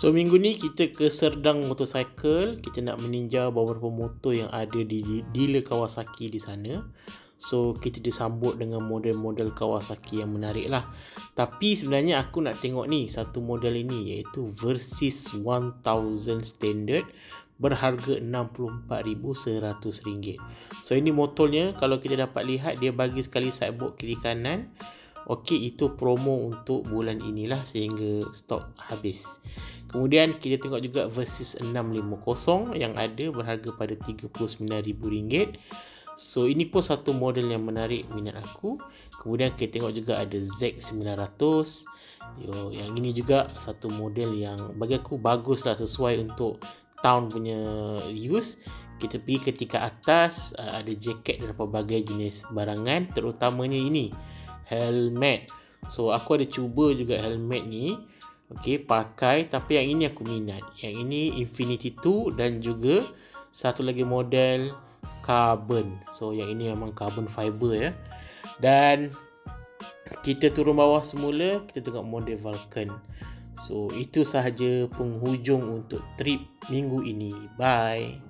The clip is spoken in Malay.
So minggu ni kita ke Serdang Motorcycle. Kita nak meninjau beberapa motor yang ada di dealer Kawasaki di sana. So kita disambut dengan model-model Kawasaki yang menarik lah. Tapi sebenarnya aku nak tengok ni satu model ini, iaitu Versys 1000 Standard berharga RM64,100. So ini motornya, kalau kita dapat lihat, dia bagi sekali sideboard kiri kanan. Okey, itu promo untuk bulan inilah sehingga stok habis. Kemudian kita tengok juga Versys 650 yang ada berharga pada RM39,000. So ini pun satu model yang menarik minat aku. Kemudian kita tengok juga ada Z900. Yang ini juga satu model yang bagi aku bagus lah, sesuai untuk town punya use. Kita pergi ke tingkat atas, ada jaket dan pelbagai jenis barangan, terutamanya ini helmet. So aku ada cuba juga helmet ni, okey, pakai, tapi yang ini aku minat. Yang ini Infinity 2 dan juga satu lagi model carbon. So yang ini memang carbon fiber ya. Dan kita turun bawah semula, kita tengok model Vulcan. So itu sahaja penghujung untuk trip minggu ini. Bye.